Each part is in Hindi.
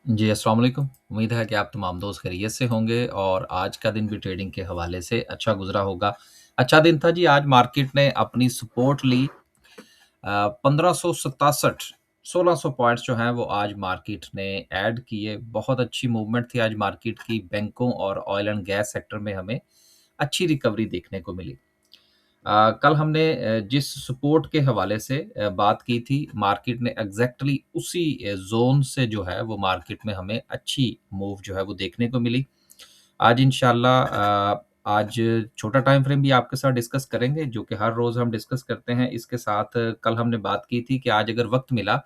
जी, अस्सलाम वालेकुम। उम्मीद है कि आप तमाम दोस्त खैरियत से होंगे और आज का दिन भी ट्रेडिंग के हवाले से अच्छा गुज़रा होगा। अच्छा दिन था जी, आज मार्केट ने अपनी सपोर्ट ली 1567 1600 पॉइंट्स जो हैं वो आज मार्केट ने ऐड किए। बहुत अच्छी मूवमेंट थी आज मार्केट की। बैंकों और ऑयल एंड गैस सेक्टर में हमें अच्छी रिकवरी देखने को मिली। कल हमने जिस सपोर्ट के हवाले से बात की थी, मार्केट ने एग्ज़ैक्टली उसी ज़ोन से जो है वो मार्केट में हमें अच्छी मूव जो है वो देखने को मिली। आज इंशाल्लाह आज छोटा टाइम फ्रेम भी आपके साथ डिस्कस करेंगे, जो कि हर रोज़ हम डिस्कस करते हैं। इसके साथ कल हमने बात की थी कि आज अगर वक़्त मिला,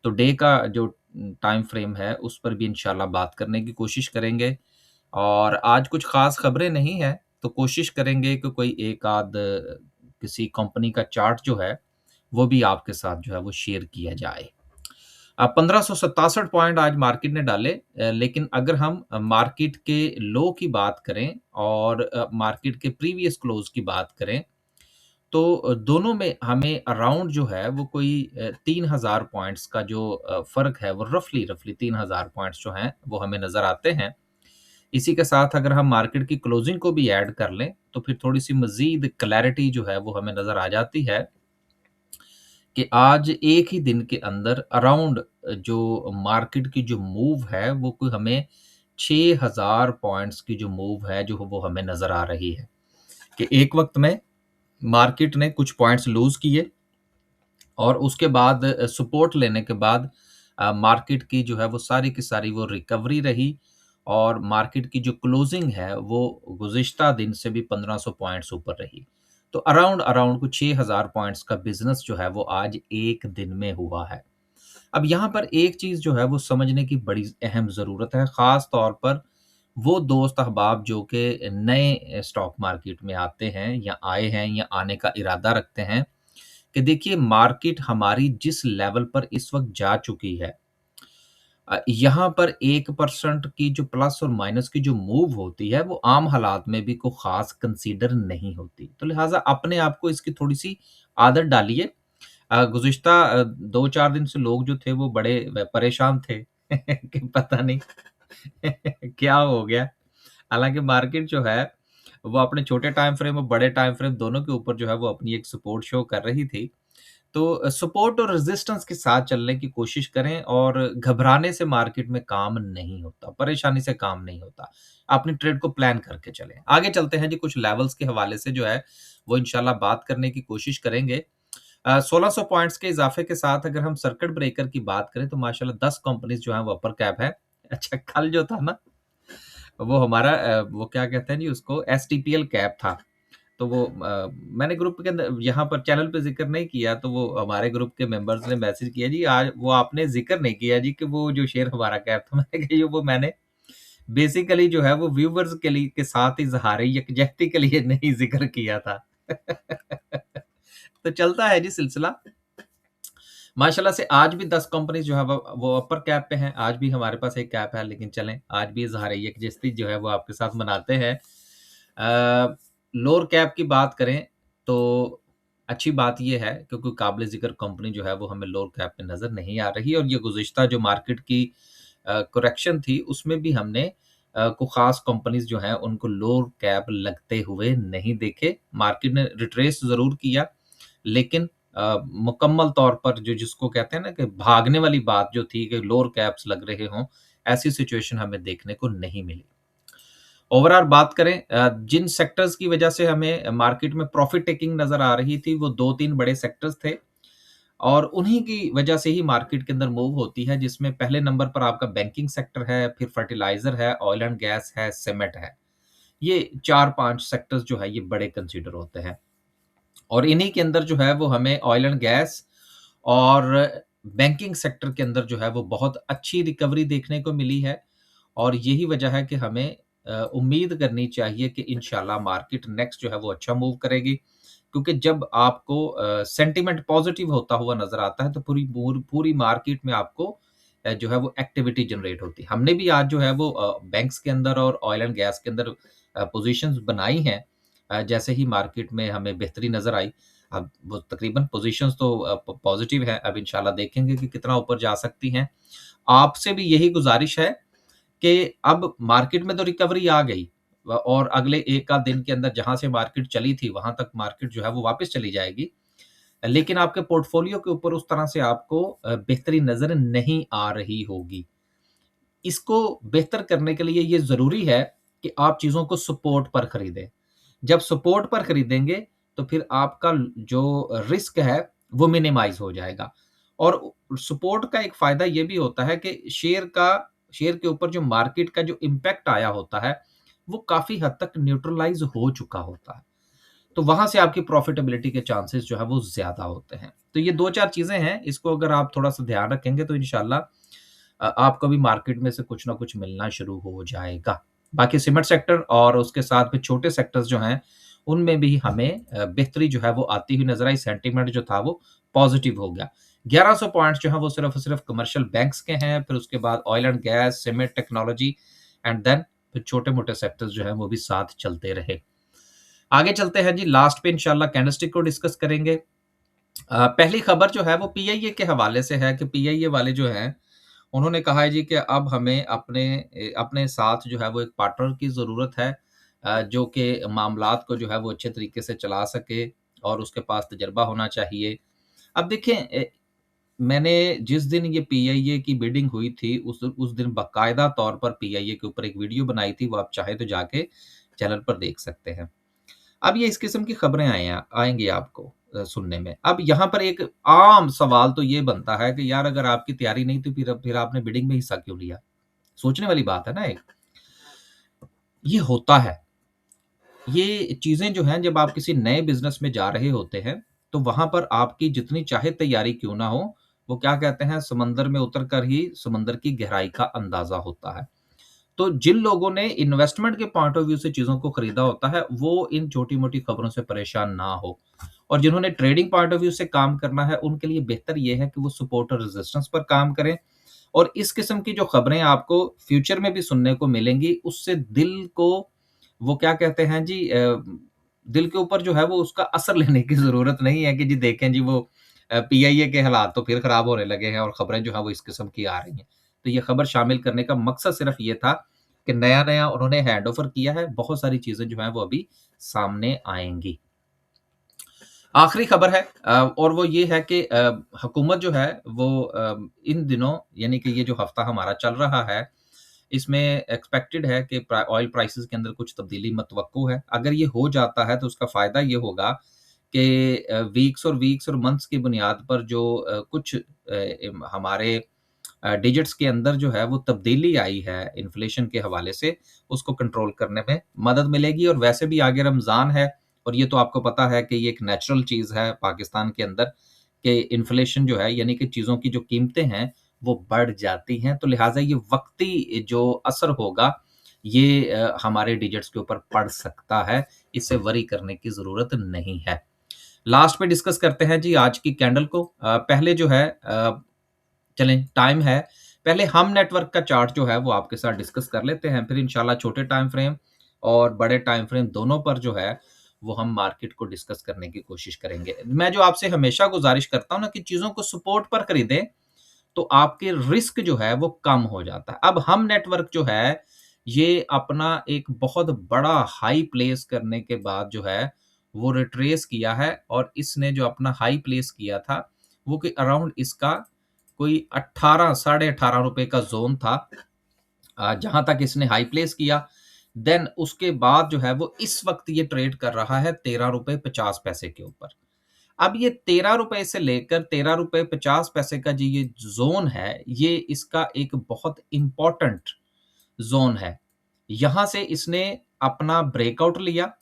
तो डे का जो टाइम फ्रेम है, उस पर भी इंशाल्लाह बात करने की कोशिश करेंगे। और आज कुछ ख़ास खबरें नहीं हैं, तो कोशिश करेंगे कि कोई एक आध किसी कंपनी का चार्ट जो है, वो भी आपके साथ जो है वो शेयर किया जाए। 1567 पॉइंट आज मार्केट ने डाले, लेकिन अगर हम मार्केट के लो की बात करें और मार्केट के प्रीवियस क्लोज़ की बात करें, तो दोनों में हमें अराउंड जो है वो कोई 3000 पॉइंट्स का जो फ़र्क है, वो रफ़ली 3000 पॉइंट्स जो हैं, वो हमें नज़र आते हैं। इसी के साथ अगर हम मार्केट की क्लोजिंग को भी ऐड कर लें, तो फिर थोड़ी-सी मज़ीद क्लैरिटी जो है वो हमें नज़र आ जाती है कि आज एक ही दिन के अंदर अराउंड जो मार्केट की जो मूव है, वो कोई हमें 6000 पॉइंट्स की जो मूव है, जो वो हमें नज़र आ रही है। कि एक वक़्त में मार्केट ने कुछ पॉइंट्स लूज़ किए और उसके बाद सपोर्ट लेने के बाद मार्केट की जो है वो सारी की सारी वो रिकवरी रही और मार्केट की जो क्लोजिंग है वो गुज़िश्ता दिन से भी 1500 पॉइंट्स ऊपर रही। तो अराउंड अराउंड कुछ 6000 पॉइंट्स का बिज़नेस जो है वो आज एक दिन में हुआ है। अब यहाँ पर एक चीज़ जो है वो समझने की बड़ी अहम ज़रूरत है, ख़ास तौर पर वो दोस्त अहबाब जो कि नए स्टॉक मार्केट में आते हैं या आए हैं या आने का इरादा रखते हैं। कि देखिए मार्केट हमारी जिस लेवल पर इस वक़्त जा चुकी है, यहाँ पर 1% की जो प्लस और माइनस की जो मूव होती है, वो आम हालात में भी कोई ख़ास कंसीडर नहीं होती। तो लिहाज़ा अपने आप को इसकी थोड़ी-सी आदत डालिए। गुज़िश्ता 2-4 दिन से लोग जो थे वो बड़े परेशान थे कि पता नहीं क्या हो गया? हालाँकि मार्केट जो है, वो अपने छोटे टाइम फ्रेम और बड़े टाइम फ्रेम दोनों के ऊपर जो है वो अपनी एक सपोर्ट शो कर रही थी। तो सपोर्ट और रेजिस्टेंस के साथ चलने की कोशिश करें और घबराने से मार्केट में काम नहीं होता, परेशानी से काम नहीं होता। अपनी ट्रेड को प्लान करके चलें। आगे चलते हैं जी, कुछ लेवल्स के हवाले से जो है, वो इंशाल्लाह बात करने की कोशिश करेंगे। 1600 पॉइंट्स के इज़ाफ़े के साथ अगर हम सर्किट ब्रेकर की बात करें, तो माशाल्लाह 10 कंपनीज़ जो हैं वो अपर कैप है। अच्छा, कल जो था ना, वो हमारा वो क्या कहते हैं जी उसको, एसटीपीएल कैप था। तो वो मैंने ग्रुप के अंदर यहाँ पर चैनल पे ज़िक्र नहीं किया, तो वो हमारे ग्रुप के मेंबर्स ने मैसेज किया, जी आज वो आपने ज़िक्र नहीं किया जी कि वो जो शेयर हमारा कैप था। मैंने कहा ये वो मैंने बेसिकली जो है वो व्यूअर्स के लिए के साथ इज़हार यकजहती के लिए नहीं ज़िक्र किया था। तो चलता है जी सिलसिला। माशाल्लाह से आज भी 10 कंपनी जो है वो अपर कैप पे हैं। आज भी हमारे पास एक कैप है, लेकिन चलें आज भी इज़हार यकजहती जो है वो आपके साथ मनाते हैं। लोअर कैप की बात करें तो अच्छी बात ये है क्योंकि काबिल ज़िक्र कंपनी जो है वो हमें लोअर कैप में नज़र नहीं आ रही और ये गुज़िश्ता जो मार्केट की करेक्शन थी उसमें भी हमने को ख़ास कंपनीज़ जो हैं उनको लोअर कैप लगते हुए नहीं देखे। मार्केट ने रिट्रेस ज़रूर किया, लेकिन मुकम्मल तौर पर जो जिसको कहते हैं ना कि भागने वाली बात जो थी कि लोअर कैप्स लग रहे हों, ऐसी सिचुएशन हमें देखने को नहीं मिली। ओवरऑल बात करें, जिन सेक्टर्स की वजह से हमें मार्केट में प्रॉफिट टेकिंग नज़र आ रही थी, वो 2-3 बड़े सेक्टर्स थे और उन्हीं की वजह से ही मार्केट के अंदर मूव होती है, जिसमें पहले नंबर पर आपका बैंकिंग सेक्टर है, फिर फर्टिलाइज़र है, ऑयल एंड गैस है, सीमेंट है। ये 4-5 सेक्टर्स जो है, ये बड़े कंसीडर होते हैं और इन्हीं के अंदर जो है, वो हमें ऑयल एंड गैस और बैंकिंग सेक्टर के अंदर जो है, वो बहुत अच्छी रिकवरी देखने को मिली है और यही वजह है कि हमें उम्मीद करनी चाहिए कि इंशाल्लाह मार्केट नेक्स्ट जो है वो अच्छा मूव करेगी। क्योंकि जब आपको सेंटिमेंट पॉजिटिव होता हुआ नज़र आता है तो पूरी मार्केट में आपको जो है वो एक्टिविटी जनरेट होती है। हमने भी आज जो है वो बैंक्स के अंदर और ऑयल एंड गैस के अंदर पोज़ीशंस बनाई हैं, जैसे ही मार्केट में हमें बेहतरी नज़र आई। अब वो तकरीबन पोज़ीशंस तो पॉज़िटिव है, अब इंशाल्लाह देखेंगे कि कितना ऊपर जा सकती हैं। आपसे भी यही गुज़ारिश है कि अब मार्केट में तो रिकवरी आ गई और अगले 1 आध दिन के अंदर जहाँ से मार्केट चली थी, वहाँ तक मार्केट जो है वो वापस चली जाएगी। लेकिन आपके पोर्टफ़ोलियो के ऊपर उस तरह से आपको बेहतरी नज़र नहीं आ रही होगी। इसको बेहतर करने के लिए ये ज़रूरी है कि आप चीज़ों को सपोर्ट पर खरीदें। जब सपोर्ट पर खरीदेंगे, तो फिर आपका जो रिस्क है, वो मिनिमाइज़ हो जाएगा। और सपोर्ट का एक फ़ायदा ये भी होता है कि शेयर के ऊपर जो मार्केट का जो इम्पैक्ट आया होता है, वो काफ़ी हद तक न्यूट्रलाइज़ हो चुका होता है। तो वहाँ से आपकी प्रॉफ़िटेबिलिटी के चांसेस जो है वो ज़्यादा होते हैं। तो ये 2-4 चीज़ें हैं, इसको अगर आप थोड़ा-सा ध्यान रखेंगे तो इंशाअल्लाह आपको भी मार्केट में से कुछ ना कुछ मिलना शुरू हो जाएगा। बाकी सीमेंट सेक्टर और उसके साथ में छोटे सेक्टर्स जो हैं, उनमें भी हमें बेहतरी जो है वो आती हुई नज़र आई, सेंटीमेंट जो था वो पॉज़िटिव हो गया। 1100 पॉइंट्स जो हैं वो सिर्फ़ और सिर्फ़ कमर्शियल बैंक्स के हैं, फिर उसके बाद oil and gas, cement technology and then फिर छोटे-मोटे सेक्टर्स जो हैं वो भी साथ चलते रहे। आगे चलते हैं जी, लास्ट पे इंशाल्लाह कैंडलस्टिक को डिस्कस करेंगे। पहली खबर जो है वो पीआईए के हवाले से है कि पीआईए वाले जो हैं, उन्होंने कहा है जी कि अब हमें अपने साथ जो है वो एक पार्टनर की ज़रूरत है, जो कि मामलात को जो है वो अच्छे तरीके से चला सके और उसके पास तजर्बा होना चाहिए। अब देखें, मैंने जिस दिन ये पीआईए की बिडिंग हुई थी, उस दिन बाकायदा तौर पर पीआईए के ऊपर एक वीडियो बनाई थी, वो आप चाहें तो जाके चैनल पर देख सकते हैं। अब ये इस किस्म की खबरें आएँगी आपको सुनने में। अब यहाँ पर एक आम सवाल तो ये बनता है कि यार अगर आपकी तैयारी नहीं थी फिर आपने बिडिंग में हिस्सा क्यों लिया? सोचने वाली बात है ना एक। ये होता है। ये चीज़ें जो हैं जब आप किसी नए बिज़नेस में जा रहे होते हैं, तो वहाँ पर आपकी जितनी चाहे तैयारी क्यों ना हो, वो क्या कहते हैं समंदर में उतर कर ही समंदर की गहराई का अंदाज़ा होता है। तो जिन लोगों ने इन्वेस्टमेंट के पॉइंट ऑफ व्यू से चीज़ों को खरीदा होता है, वो इन छोटी-मोटी खबरों से परेशान ना हो। और जिन्होंने ट्रेडिंग पॉइंट ऑफ व्यू से काम करना है, उनके लिए बेहतर ये है कि वो सपोर्ट और रेजिस्टेंस पर काम करें। और इस किस्म की जो खबरें आपको फ्यूचर में भी सुनने को मिलेंगी, उससे दिल को वो क्या कहते हैं जी, दिल के ऊपर जो है वो उसका असर लेने की ज़रूरत नहीं है कि जी देखें जी वो पीआईए के हालात तो फिर खराब होने लगे हैं और खबरें जो हैं वो इस किस्म की आ रही हैं। तो ये खबर शामिल करने का मकसद सिर्फ़ ये था कि नया-नया उन्होंने हैंडओवर किया है, बहुत सारी चीज़ें जो हैं वो अभी सामने आएँगी। आखिरी खबर है और वो ये है कि हुकूमत जो है वो इन दिनों यानी कि ये जो हफ्ता हमारा चल रहा है, इसमें एक्सपेक्टेड है कि ऑयल प्राइसेस के अंदर कुछ तब्दीली मतवक्को है। अगर ये हो जाता है तो उसका फ़ायदा ये होगा कि वीक्स और मंथ्स की बुनियाद पर जो कुछ हमारे डिजिट्स के अंदर जो है वो तब्दीली आई है इन्फ्लेशन के हवाले से, उसको कंट्रोल करने में मदद मिलेगी। और वैसे भी आगे रमज़ान है और ये तो आपको पता है कि ये एक नेचुरल चीज़ है पाकिस्तान के अंदर कि इन्फ्लेशन जो है यानी कि चीज़ों की जो कीमतें हैं, वो बढ़ जाती हैं। तो लिहाज़ा ये वक़्ती जो असर होगा, ये हमारे डिजिट्स के ऊपर पड़ सकता है। इससे वरी करने की ज़रूरत नहीं है। लास्ट में डिस्कस करते हैं जी आज की कैंडल को। पहले जो है चलें टाइम है, पहले हम नेटवर्क का चार्ट जो है वो आपके साथ डिस्कस कर लेते हैं, फिर इंशाल्लाह छोटे टाइम फ्रेम और बड़े टाइम फ्रेम दोनों पर जो है, वो हम मार्केट को डिस्कस करने की कोशिश करेंगे। मैं जो आपसे हमेशा गुज़ारिश करता हूँ ना कि चीज़ों को सपोर्ट पर खरीदें, तो आपके रिस्क जो है वो कम हो जाता है। अब हम नेटवर्क जो है, ये अपना एक बहुत बड़ा हाई प्लेस करने के बाद जो है, वो रिट्रेस किया है और इसने जो अपना हाई प्लेस किया था, वो कि अराउंड इसका कोई 18 साढ़े 18 रुपए का ज़ोन था, जहाँ तक इसने हाई प्लेस किया। देन उसके बाद जो है वो इस वक़्त ये ट्रेड कर रहा है ₹13.50 के ऊपर। अब ये ₹13 से लेकर ₹13.50 का जो ये ज़ोन है, ये इसका एक बहुत इम्पोर्टेंट ज़ोन है। यहाँ से इसने अपना ब्रेकआउट लिया,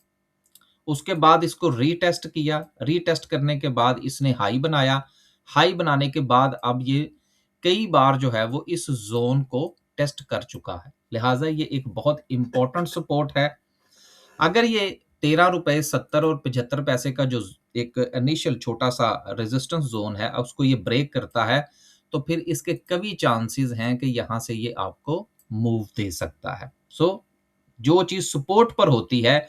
उसके बाद इसको रीटेस्ट किया, रीटेस्ट करने के बाद इसने हाई बनाया, हाई बनाने के बाद अब ये कई बार जो है वो इस ज़ोन को टेस्ट कर चुका है। लिहाज़ा ये एक बहुत इम्पोर्टेंट सपोर्ट है। अगर ये ₹13.70 और 75 पैसे का जो एक इनिशियल छोटा-सा रेजिस्टेंस ज़ोन है, उसको ये ब्रेक करता है, तो फिर इसके कभी चांसेज़ हैं कि यहाँ से ये आपको मूव दे सकता है। सो जो चीज़ सपोर्ट पर होती है,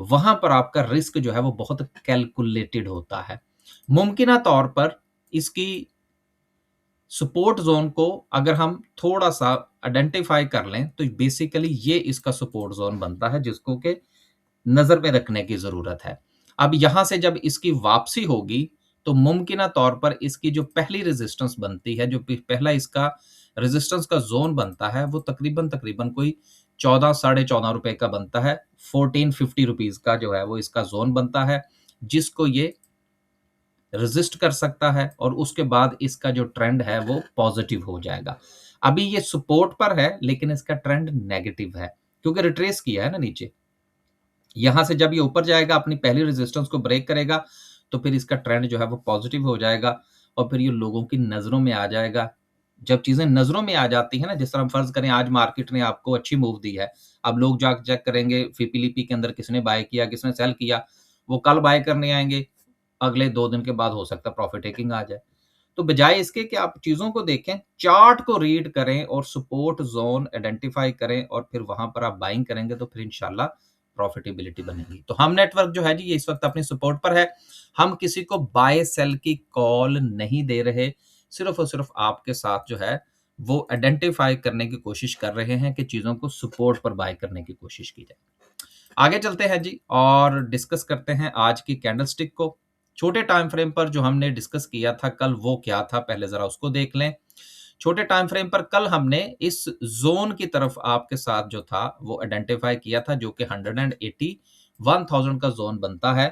वहां पर आपका रिस्क जो है वो बहुत कैलकुलेटेड होता है। मुमकिन तौर पर इसकी सपोर्ट ज़ोन को अगर हम थोड़ा-सा आइडेंटिफ़ाई कर लें, तो बेसिकली ये इसका सपोर्ट ज़ोन बनता है, जिसको कि नज़र में रखने की ज़रूरत है। अब यहाँ से जब इसकी वापसी होगी, तो मुमकिना तौर पर इसकी जो पहली रेज़िस्टेंस बनती है, जो पहला इसका रेज़िस्टेंस का ज़ोन बनता है, वो तकरीबन-तकरीबन कोई 14 साढ़े 14 रुपए का बनता है। 1450 रुपीज़ का जो है वो इसका ज़ोन बनता है, जिसको ये रेज़िस्ट कर सकता है और उसके बाद इसका जो ट्रेंड है वो पॉज़िटिव हो जाएगा। अभी ये सपोर्ट पर है, लेकिन इसका ट्रेंड नेगेटिव है, क्योंकि रिट्रेस किया है ना नीचे। यहाँ से जब ये ऊपर जाएगा, अपनी पहली रेजिस्टेंस को ब्रेक करेगा, तो फिर इसका ट्रेंड जो है वो पॉजिटिव हो जाएगा और फिर ये लोगों की नज़रों में आ जाएगा। जब चीज़ें नज़रों में आ जाती हैं ना, जिस तरह हम फ़र्ज़ करें आज मार्केट ने आपको अच्छी मूव दी है, अब लोग जाके चेक करेंगे फिपीलिपी के अंदर किसने बाय किया, किसने सेल किया, वो कल बाय करने आएँगे, अगले 2 दिन के बाद हो सकता है प्रॉफ़िट टेकिंग आ जाए। तो बजाय इसके कि आप चीज़ों को देखें, चार्ट को रीड करें और सपोर्ट ज़ोन आइडेंटिफ़ाई करें और फिर वहाँ पर आप बाइंग करेंगे, तो फिर इंशाल्लाह प्रॉफिटेबिलिटी बनेगी। तो हम नेटवर्क जो है जी, ये इस वक़्त अपनी सपोर्ट पर है। हम किसी को बाय सेल की कॉल नहीं दे रहे, सिर्फ़ और सिर्फ़ आपके साथ जो है वो आइडेंटिफ़ाई करने की कोशिश कर रहे हैं कि चीज़ों को सपोर्ट पर बाय करने की कोशिश की जाए। आगे चलते हैं जी और डिस्कस करते हैं आज की कैंडलस्टिक को। छोटे टाइम फ्रेम पर जो हमने डिस्कस किया था कल, वो क्या था पहले ज़रा उसको देख लें। छोटे टाइम फ्रेम पर कल हमने इस ज़ोन की तरफ आपके साथ जो था वो आइडेंटिफ़ाई किया था, जो कि 181,000 का ज़ोन बनता है।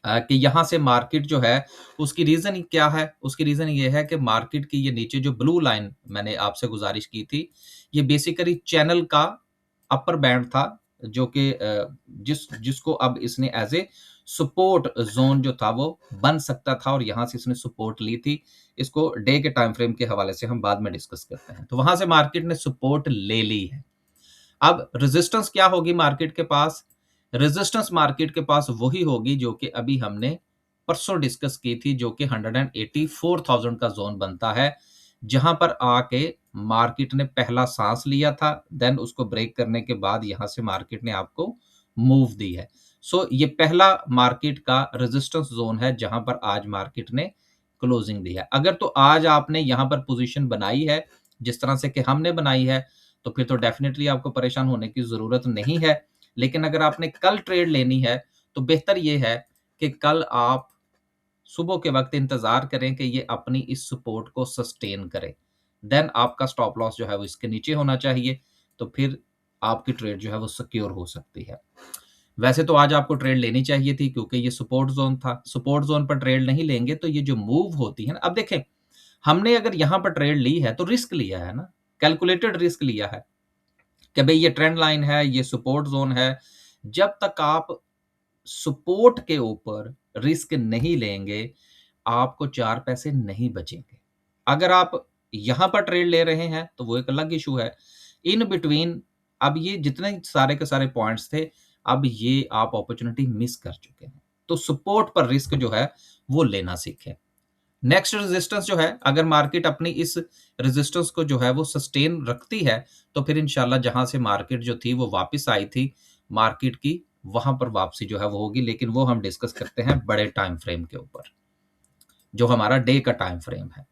कि यहाँ से मार्केट जो है उसकी रीज़न क्या है? उसकी रीज़न ये है कि मार्केट की ये नीचे जो ब्लू लाइन मैंने आपसे गुज़ारिश की थी, ये बेसिकली चैनल का अपर बैंड था, जो कि जिसको अब इसने एज़ ए सपोर्ट ज़ोन जो था वो बन सकता था और यहाँ से इसने सपोर्ट ली थी। इसको डे के टाइम फ्रेम के हवाले से हम बाद में डिस्कस करते हैं। तो वहाँ से मार्केट ने सपोर्ट ले ली है। अब रेजिस्टेंस क्या होगी मार्केट के पास? रेजिस्टेंस मार्केट के पास वही होगी जो कि अभी हमने परसों डिस्कस की थी, जो कि 184,000 का ज़ोन बनता है, जहाँ पर आके मार्केट ने पहला साँस लिया था, देन उसको ब्रेक करने के बाद यहाँ से मार्केट ने आपको मूव दी है। सो ये पहला मार्केट का रेजिस्टेंस ज़ोन है, जहाँ पर आज मार्केट ने क्लोजिंग दी है। अगर तो आज आपने यहाँ पर पोज़ीशन बनाई है, जिस तरह से कि हमने बनाई है, तो फिर तो डेफ़िनेटली आपको परेशान होने की ज़रूरत नहीं है। लेकिन अगर आपने कल ट्रेड लेनी है, तो बेहतर ये है कि कल आप सुबह के वक़्त इंतज़ार करें कि ये अपनी इस सपोर्ट को सस्टेन करे। देन आपका स्टॉप लॉस जो है वो इसके नीचे होना चाहिए, तो फिर आपकी ट्रेड जो है वो सिक्योर हो सकती है। वैसे तो आज आपको ट्रेड लेनी चाहिए थी, क्योंकि ये सपोर्ट ज़ोन था। सपोर्ट ज़ोन पर ट्रेड नहीं लेंगे तो ये जो मूव होती है ना, अब देखें, हमने अगर यहाँ पर ट्रेड ली है तो रिस्क लिया है ना, कैलकुलेटेड रिस्क लिया है कि भई ये ट्रेंड लाइन है, ये सपोर्ट ज़ोन है। जब तक आप सपोर्ट के ऊपर रिस्क नहीं लेंगे, आपको 4 पैसे नहीं बचेंगे। अगर आप यहाँ पर ट्रेड ले रहे हैं, तो वो एक अलग इश्यू है। इन बिटवीन अब ये जितने सारे के सारे पॉइंट्स थे, अब ये आप अपॉर्च्युनिटी मिस कर चुके हैं। तो सपोर्ट पर रिस्क जो है, वो लेना सीखें। नेक्स्ट रेजिस्टेंस जो है, अगर मार्केट अपनी इस रेजिस्टेंस को जो है वो सस्टेन रखती है, तो फिर इंशाल्लाह जहां से मार्केट जो थी वो वापस आई थी, मार्केट की वहां पर वापसी जो है वो होगी। लेकिन वो हम डिस्कस करते हैं बड़े टाइम फ्रेम के ऊपर, जो हमारा डे का टाइम फ्रेम है।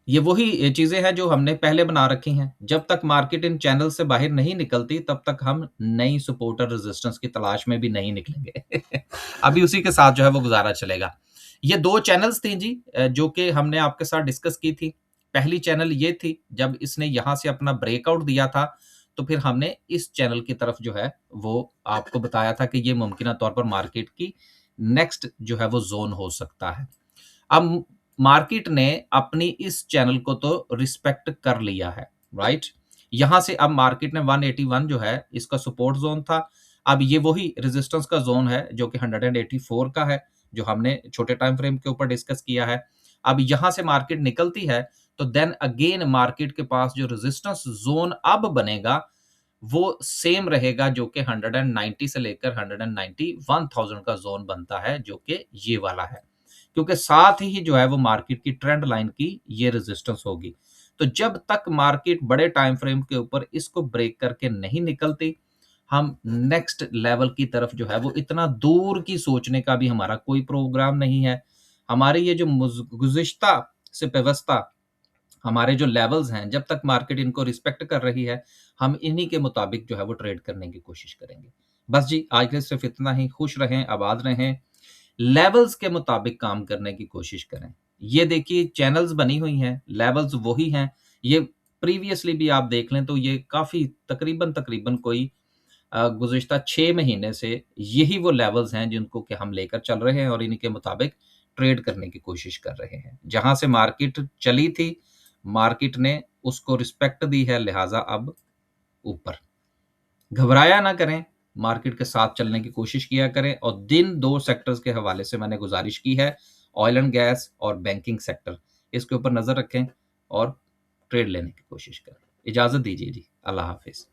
ये वही चीजें हैं जो हमने पहले बना रखी हैं। जब तक मार्केट इन चैनल से बाहर नहीं निकलती, तब तक हम नई सपोर्ट और रेजिस्टेंस की तलाश में भी नहीं निकलेंगे। अभी उसी के साथ जो है वो गुजारा चलेगा। ये 2 चैनल्स थी जी, जो कि हमने आपके साथ डिस्कस की थी। पहली चैनल ये थी, जब इसने यहाँ से अपना ब्रेकआउट दिया था, तो फिर हमने इस चैनल की तरफ जो है वो आपको बताया था कि ये मुमकिन तौर पर मार्केट की नेक्स्ट जो है वो ज़ोन हो सकता है। अब मार्केट ने अपनी इस चैनल को तो रिस्पेक्ट कर लिया है, राइट? यहाँ से अब मार्केट ने 181 जो है इसका सपोर्ट ज़ोन था। अब ये वही रेजिस्टेंस का ज़ोन है जो कि 184 का है, जो हमने छोटे टाइम फ्रेम के ऊपर डिस्कस किया है। अब यहाँ से मार्केट निकलती है, तो देन अगेन मार्केट के पास जो रेजिस्टेंस ज़ोन अब बनेगा, वो सेम रहेगा, जो कि 190 से लेकर 191,000 का ज़ोन बनता है, जो कि ये वाला है। क्योंकि साथ ही जो है वो मार्केट की ट्रेंड लाइन की ये रेजिस्टेंस होगी। तो जब तक मार्केट बड़े टाइम फ्रेम के ऊपर इसको ब्रेक करके नहीं निकलती, हम नेक्स्ट लेवल की तरफ जो है वो इतना दूर की सोचने का भी हमारा कोई प्रोग्राम नहीं है। हमारे ये जो गुज़िश्ता से व्यवस्था, हमारे जो लेवल्स हैं, जब तक मार्केट इनको रिस्पेक्ट कर रही है, हम इन्हीं के मुताबिक जो है वो ट्रेड करने की कोशिश करेंगे। बस जी, आज के लिए सिर्फ़ इतना ही। खुश रहें, आबाद रहें, लेवल्स के मुताबिक काम करने की कोशिश करें। ये देखिए चैनल्स बनी हुई हैं, लेवल्स वही हैं। ये प्रीवियसली भी आप देख लें तो ये काफ़ी तकरीबन कोई गुज़िश्ता 6 महीने से यही वो लेवल्स हैं जिनको कि हम लेकर चल रहे हैं और इन्हीं के मुताबिक ट्रेड करने की कोशिश कर रहे हैं। जहाँ से मार्केट चली थी, मार्केट ने उसको रिस्पेक्ट दी है, लिहाज़ा अब ऊपर। घबराया ना करें, मार्केट के साथ चलने की कोशिश किया करें और दिन 2 सेक्टर्स के हवाले से मैंने गुज़ारिश की है, ऑयल एंड गैस और बैंकिंग सेक्टर। इसके ऊपर नज़र रखें और ट्रेड लेने की कोशिश करें। इजाज़त दीजिए जी, अल्लाह हाफ़िज़।